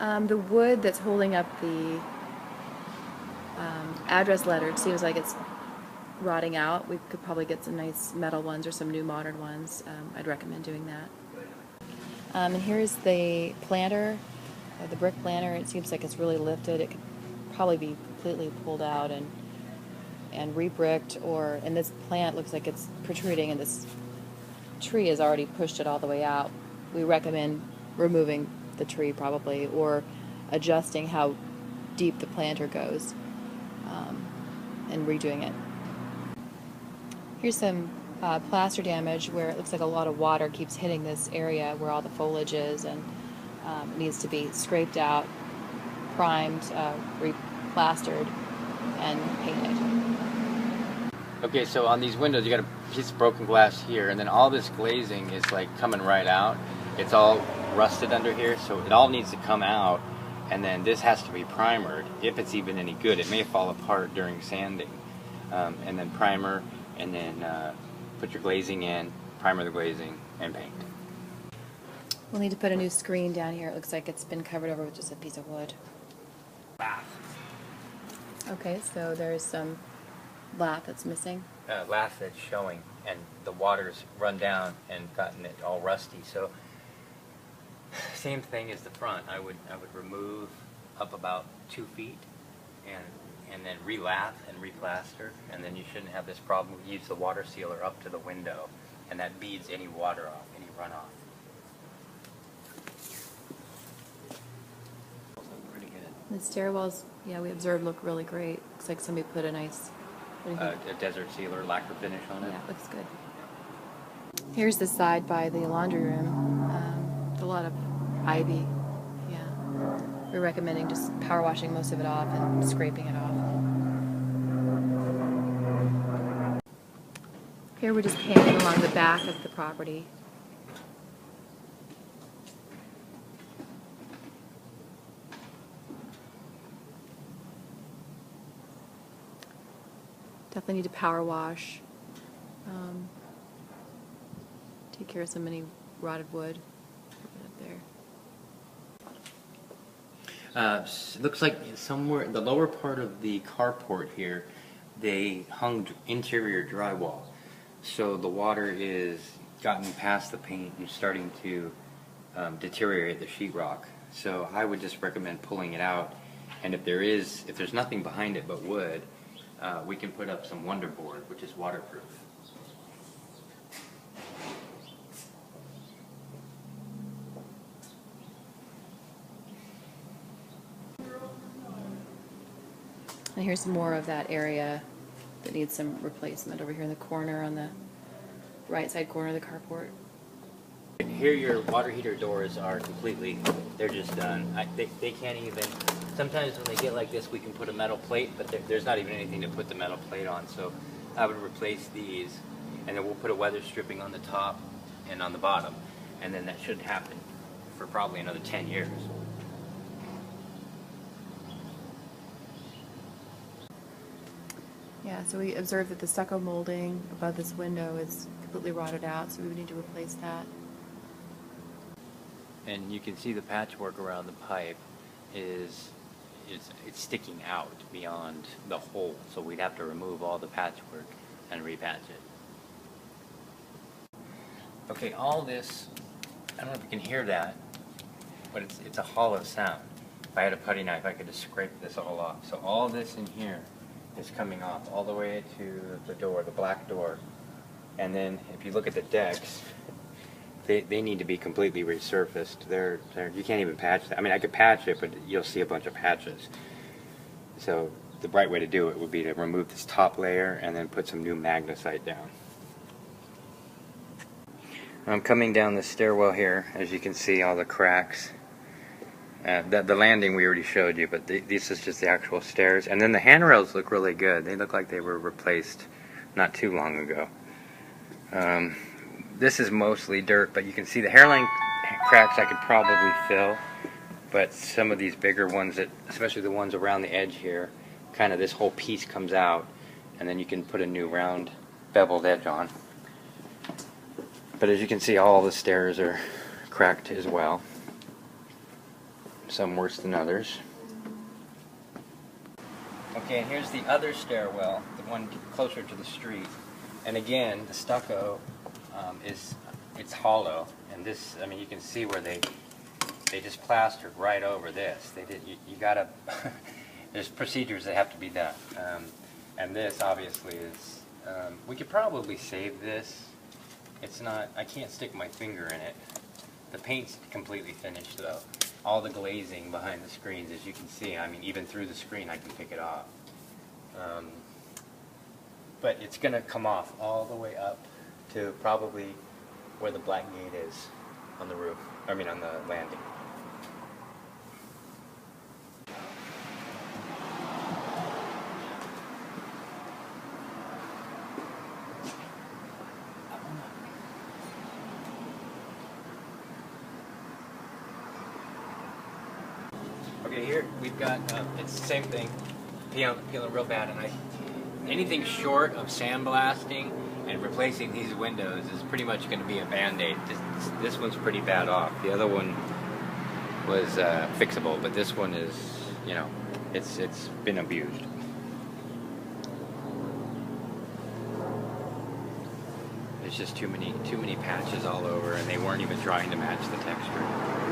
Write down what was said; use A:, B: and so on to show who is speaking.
A: The wood that's holding up the address letter, it seems like it's rotting out. We could probably get some nice metal ones or some new modern ones. I'd recommend doing that. And here's the planter, the brick planter. It seems like it's really lifted. It could probably be completely pulled out and re-bricked, and this plant looks like it's protruding and this tree has already pushed it all the way out. We recommend removing the tree probably, or adjusting how deep the planter goes, and redoing it. Here's some plaster damage where it looks like a lot of water keeps hitting this area where all the foliage is, and it needs to be scraped out, primed, replastered, and painted.
B: Okay, so on these windows you got a piece of broken glass here, and then all this glazing is like coming right out. It's all rusted under here, so it all needs to come out, and then this has to be primered if it's even any good. It may fall apart during sanding, and then primer, and then put your glazing in, primer the glazing, and paint.
A: We'll need to put a new screen down here. It looks like it's been covered over with just a piece of wood.
B: Lath.
A: Okay, so there's some lath that's missing.
B: Lath that's showing, and the water's run down and gotten it all rusty. So same thing as the front. I would remove up about 2 feet and then re-lath and replaster, and then you shouldn't have this problem. We use the water sealer up to the window, and that beads any water off, any runoff. Pretty good.
A: The stairwells, yeah, we observed look really great. Looks like somebody put a nice, what do you think?
B: A desert sealer lacquer finish on it.
A: Yeah, it looks good. Here's the side by the laundry room. A lot of ivy. Yeah. We're recommending just power washing most of it off and scraping it off. Here we're just painting along the back of the property. Definitely need to power wash. Take care of some any rotted wood. Up there.
B: Looks like somewhere in the lower part of the carport here, they hung interior drywall. So the water is gotten past the paint and starting to deteriorate the sheetrock. So I would just recommend pulling it out. And if there's nothing behind it but wood, we can put up some Wonderboard, which is waterproof.
A: And here's some more of that area that needs some replacement over here in the corner, on the right side corner of the carport.
B: Here your water heater doors are they're just done. They can't even, sometimes when they get like this we can put a metal plate, but there's not even anything to put the metal plate on. So I would replace these, and then we'll put a weather stripping on the top and on the bottom, and then that should happen for probably another 10 years.
A: Yeah, so we observed that the stucco molding above this window is completely rotted out, so we would need to replace that.
B: And you can see the patchwork around the pipe it's sticking out beyond the hole, so we'd have to remove all the patchwork and repatch it. Okay, all this, I don't know if you can hear that, but it's a hollow sound. If I had a putty knife, I could just scrape this all off. So all this in here is coming off all the way to the door, the black door. And then if you look at the decks, they need to be completely resurfaced. You can't even patch that. I mean, I could patch it, but you'll see a bunch of patches. So the right way to do it would be to remove this top layer and then put some new magnesite down. I'm coming down the stairwell here. As you can see, all the cracks. The landing we already showed you, but this is just the actual stairs. And then the handrails look really good. They look like they were replaced not too long ago. This is mostly dirt, but you can see the hairline cracks I could probably fill. But some of these bigger ones, especially the ones around the edge here, kind of this whole piece comes out, and then you can put a new round beveled edge on. But as you can see, all the stairs are cracked as well. some worse than others. Okay, and here's the other stairwell, the one closer to the street. And again, the stucco it's hollow, and this, I mean, you can see where they just plastered right over this. They did. You gotta. There's procedures that have to be done, and this obviously is. We could probably save this. It's not. I can't stick my finger in it. The paint's completely finished though. All the glazing behind the screens, as you can see, I mean, even through the screen, I can pick it off. But it's going to come off all the way up to probably where the black gate is on the roof. I mean, on the landing. Okay, here we've got, it's the same thing, peeling real bad, and anything short of sandblasting and replacing these windows is pretty much going to be a band-aid. This one's pretty bad off. The other one was fixable, but this one is, you know, it's been abused. There's just too many patches all over, and they weren't even trying to match the texture.